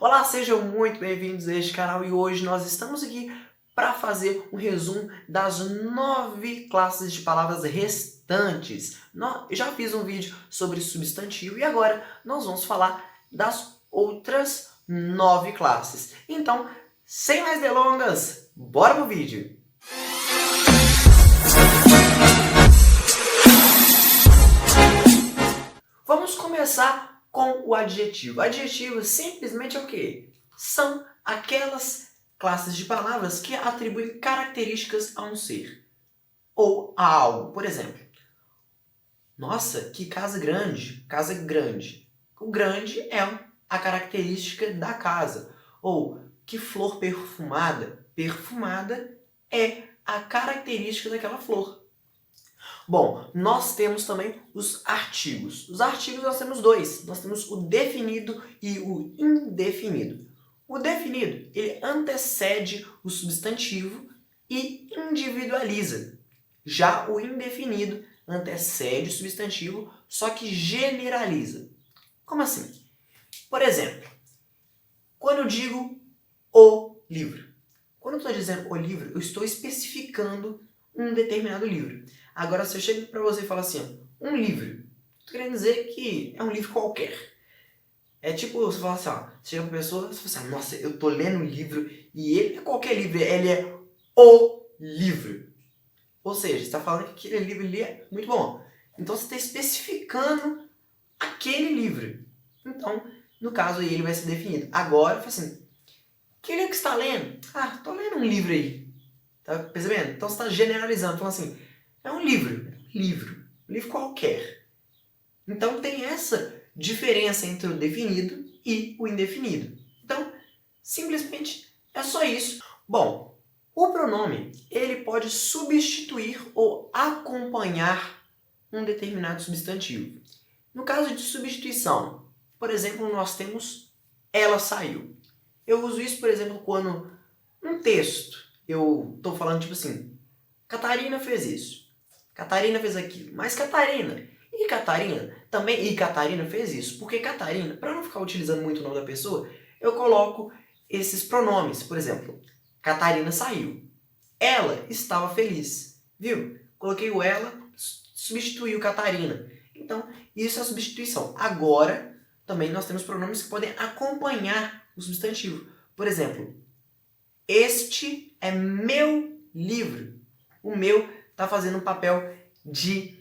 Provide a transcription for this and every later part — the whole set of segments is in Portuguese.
Olá, sejam muito bem-vindos a este canal e hoje nós estamos aqui para fazer um resumo das 9 classes de palavras restantes. Eu já fiz um vídeo sobre substantivo e agora nós vamos falar das outras 9 classes. Então, sem mais delongas, bora pro vídeo! Vamos começar com o adjetivo. Adjetivo simplesmente é o quê? São aquelas classes de palavras que atribuem características a um ser ou a algo. Por exemplo, nossa, que casa grande, casa grande. O grande é a característica da casa. Ou que flor perfumada, perfumada é a característica daquela flor. Bom, nós temos também os artigos. Os artigos nós temos dois. Nós temos o definido e o indefinido. O definido, ele antecede o substantivo e individualiza. Já o indefinido antecede o substantivo, só que generaliza. Como assim? Por exemplo, quando eu digo o livro. Quando eu estou dizendo o livro, eu estou especificando um determinado livro. Agora, se eu chego para você e falo assim, um livro, estou querendo dizer que é um livro qualquer. É tipo, você fala assim, ó, você chega para a pessoa, você fala assim, nossa, eu estou lendo um livro e ele é qualquer livro, ele é o livro. Ou seja, você está falando que aquele livro ali é muito bom. Então, você está especificando aquele livro. Então, no caso aí, ele vai ser definido. Agora, fala assim, que livro que você está lendo? Ah, estou lendo um livro aí. Tá percebendo? Então, você está generalizando, falando assim, é um livro qualquer. Então tem essa diferença entre o definido e o indefinido. Então, simplesmente é só isso. Bom, o pronome, ele pode substituir ou acompanhar um determinado substantivo. No caso de substituição, por exemplo, nós temos ela saiu. Eu uso isso, por exemplo, quando num texto eu estou falando tipo assim, Catarina fez isso. Catarina fez aquilo. Mas Catarina também, e Catarina fez isso. Porque Catarina, para não ficar utilizando muito o nome da pessoa, eu coloco esses pronomes. Por exemplo, Catarina saiu. Ela estava feliz. Viu? Coloquei o ela, substituiu Catarina. Então, isso é a substituição. Agora, também nós temos pronomes que podem acompanhar o substantivo. Por exemplo, este é meu livro. O meu está fazendo um papel de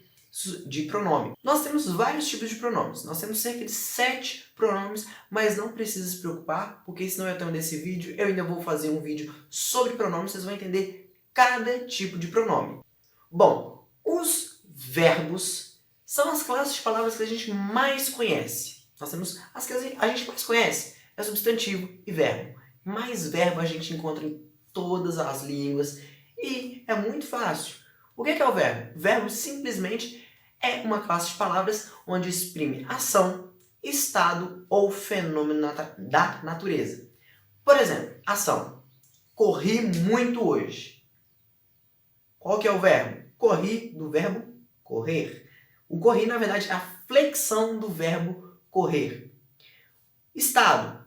pronome. Nós temos vários tipos de pronomes. Nós temos cerca de 7 pronomes, mas não precisa se preocupar, porque senão eu tenho desse vídeo, eu ainda vou fazer um vídeo sobre pronomes, vocês vão entender cada tipo de pronome. Bom, os verbos são as classes de palavras que a gente mais conhece. Nós temos as que a gente mais conhece, é substantivo e verbo. Mais verbo a gente encontra em todas as línguas e é muito fácil. O que é o verbo? Verbo simplesmente é uma classe de palavras onde exprime ação, estado ou fenômeno da natureza. Por exemplo, ação. Corri muito hoje. Qual que é o verbo? Corri, do verbo correr. O correr, na verdade, é a flexão do verbo correr. Estado.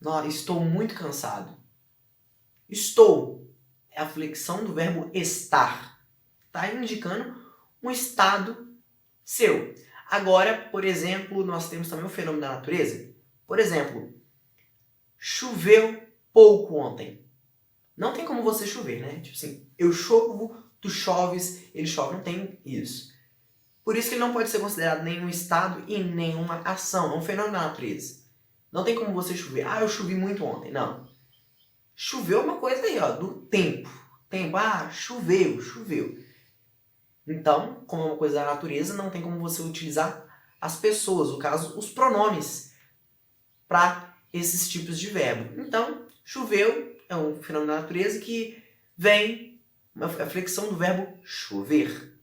Não, estou muito cansado. Estou é a flexão do verbo estar. Está indicando um estado seu. Agora, por exemplo, nós temos também o fenômeno da natureza. Por exemplo, choveu pouco ontem. Não tem como você chover, né? Tipo assim, eu chovo, tu choves, ele chove. Não tem isso. Por isso que ele não pode ser considerado nenhum estado e nenhuma ação. É um fenômeno da natureza. Não tem como você chover. Ah, eu chovi muito ontem. Não. Choveu uma coisa aí, ó, do tempo. Tempo, choveu. Então, como é uma coisa da natureza, não tem como você utilizar as pessoas, no caso, os pronomes, para esses tipos de verbo. Então, choveu é um fenômeno da natureza que vem a flexão do verbo chover.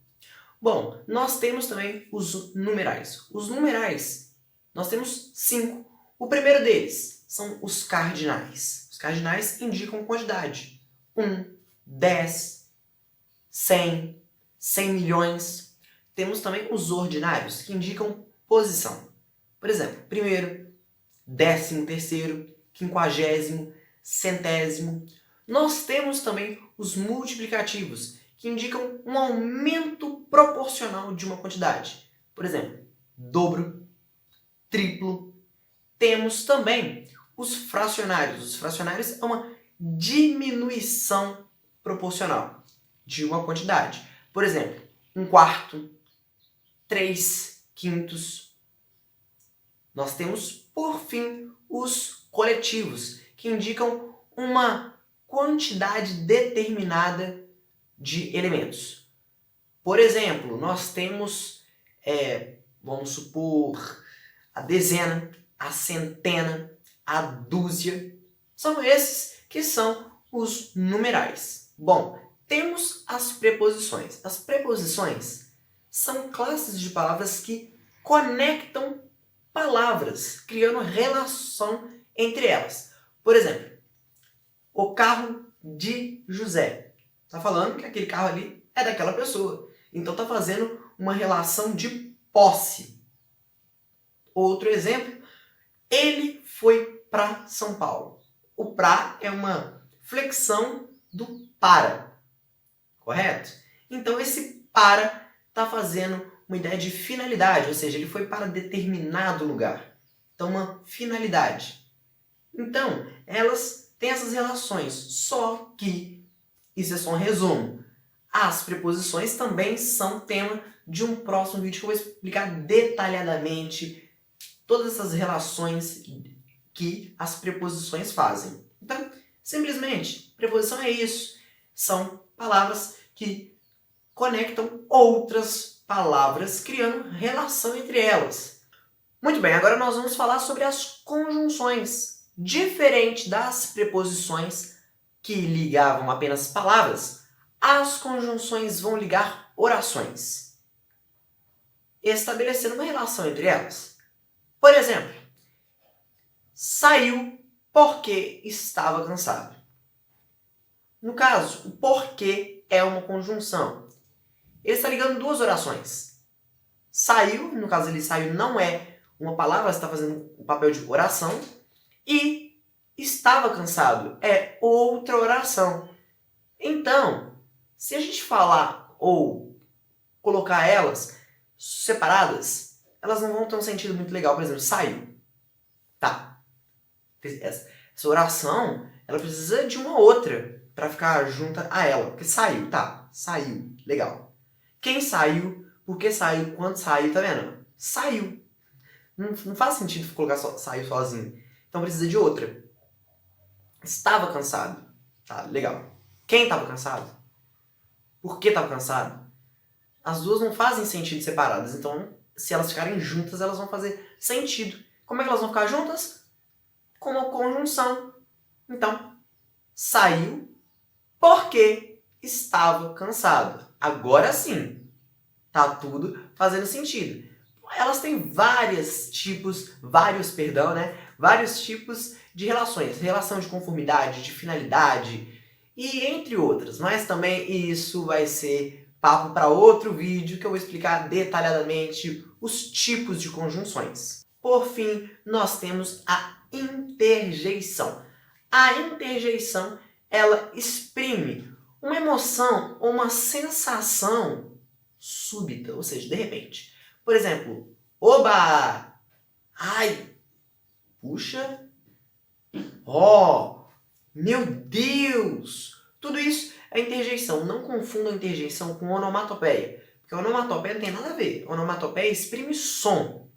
Bom, nós temos também os numerais. Os numerais, nós temos 5. O primeiro deles são os cardinais. Os cardinais indicam quantidade. 1, 10, 100, 100 milhões. Temos também os ordinários, que indicam posição. Por exemplo, primeiro, 13º, 50º, centésimo. Nós temos também os multiplicativos, que indicam um aumento proporcional de uma quantidade. Por exemplo, dobro, triplo. Temos também os fracionários. Os fracionários é uma diminuição proporcional de uma quantidade. Por exemplo, 1/4, 3/5. Nós temos, por fim, os coletivos, que indicam uma quantidade determinada de elementos. Por exemplo, nós temos, vamos supor, a dezena, a centena, a dúzia. São esses que são os numerais. Bom, temos as preposições. As preposições são classes de palavras que conectam palavras, criando relação entre elas. Por exemplo, o carro de José. Está falando que aquele carro ali é daquela pessoa. Então está fazendo uma relação de posse. Outro exemplo, ele foi para São Paulo. O pra é uma flexão do para, correto? Então esse para está fazendo uma ideia de finalidade, ou seja, ele foi para determinado lugar. Então uma finalidade. Então elas têm essas relações, só que isso é só um resumo. As preposições também são tema de um próximo vídeo que eu vou explicar detalhadamente todas essas relações que as preposições fazem. Então, simplesmente, preposição é isso. São palavras que conectam outras palavras, criando relação entre elas. Muito bem, agora nós vamos falar sobre as conjunções. Diferente das preposições que ligavam apenas palavras, as conjunções vão ligar orações, estabelecendo uma relação entre elas. Por exemplo, saiu porque estava cansado. No caso, o porquê é uma conjunção. Ele está ligando duas orações. Saiu, no caso ele saiu, não é uma palavra, está fazendo o papel de oração. E estava cansado é outra oração. Então, se a gente falar ou colocar elas separadas, elas não vão ter um sentido muito legal. Por exemplo, saiu. Tá. Essa oração, ela precisa de uma outra para ficar junta a ela. Porque saiu, tá. Saiu. Legal. Quem saiu, por que saiu, quando saiu, tá vendo? Saiu. Não faz sentido colocar saiu sozinho. Então precisa de outra. Estava cansado. Tá, legal. Quem estava cansado? Por que estava cansado? As duas não fazem sentido separadas. Então, se elas ficarem juntas, elas vão fazer sentido. Como é que elas vão ficar juntas? Com uma conjunção. Então, saiu porque estava cansado. Agora sim, tá tudo fazendo sentido. Elas têm vários tipos de relações. Relação de conformidade, de finalidade e entre outras. Mas também isso vai ser papo para outro vídeo que eu vou explicar detalhadamente os tipos de conjunções. Por fim, nós temos a interjeição. A interjeição, ela exprime uma emoção ou uma sensação súbita, ou seja, de repente. Por exemplo, oba! Ai! Puxa! Ó! Meu Deus! Tudo isso é interjeição. Não confunda a interjeição com onomatopeia. Porque a onomatopeia não tem nada a ver. A onomatopeia exprime som.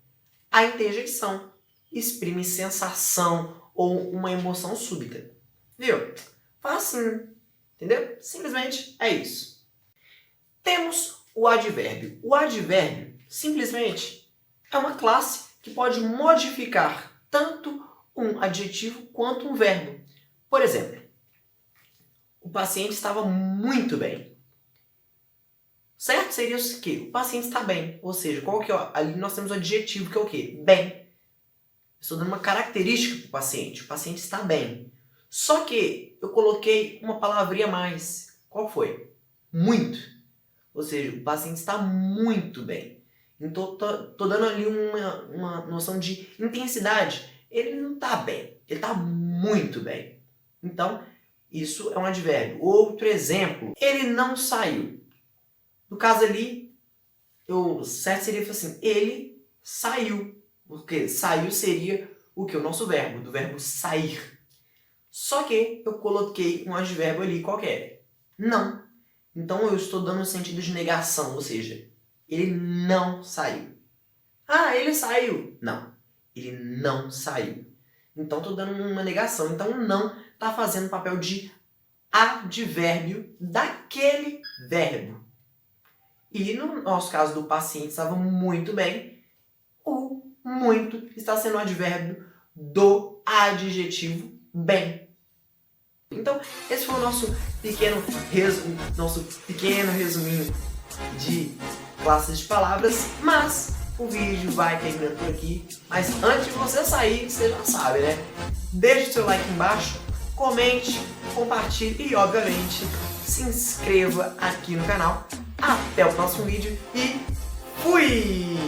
A interjeição exprime sensação ou uma emoção súbita. Viu? Facinho. Entendeu? Simplesmente é isso. Temos o advérbio. O advérbio, simplesmente, é uma classe que pode modificar tanto um adjetivo quanto um verbo. Por exemplo, o paciente estava muito bem. Certo? Seria o quê? O paciente está bem. Ou seja, qual que é ali nós temos o adjetivo que é o quê? Bem. Estou dando uma característica para o paciente. O paciente está bem. Só que eu coloquei uma palavrinha a mais. Qual foi? Muito. Ou seja, o paciente está muito bem. Então, estou dando ali uma noção de intensidade. ele não tá bem, ele tá muito bem. Então, isso é um advérbio. Outro exemplo, ele não saiu. No caso ali, o certo seria assim, ele saiu. Porque saiu seria o que? O nosso verbo, do verbo sair. Só que eu coloquei um advérbio ali qualquer. Não. Então eu estou dando um sentido de negação, ou seja, ele não saiu. Ah, ele saiu. Não, ele não saiu. Então estou dando uma negação. Então o não está fazendo o papel de advérbio daquele verbo. E no nosso caso do paciente estava muito bem, o muito está sendo o advérbio do adjetivo bem. Então, esse foi o nosso pequeno resuminho de classes de palavras, mas o vídeo vai terminando por aqui. Mas antes de você sair, você já sabe, né? Deixe seu like embaixo, comente, compartilhe e, obviamente, se inscreva aqui no canal. Até o próximo vídeo e fui!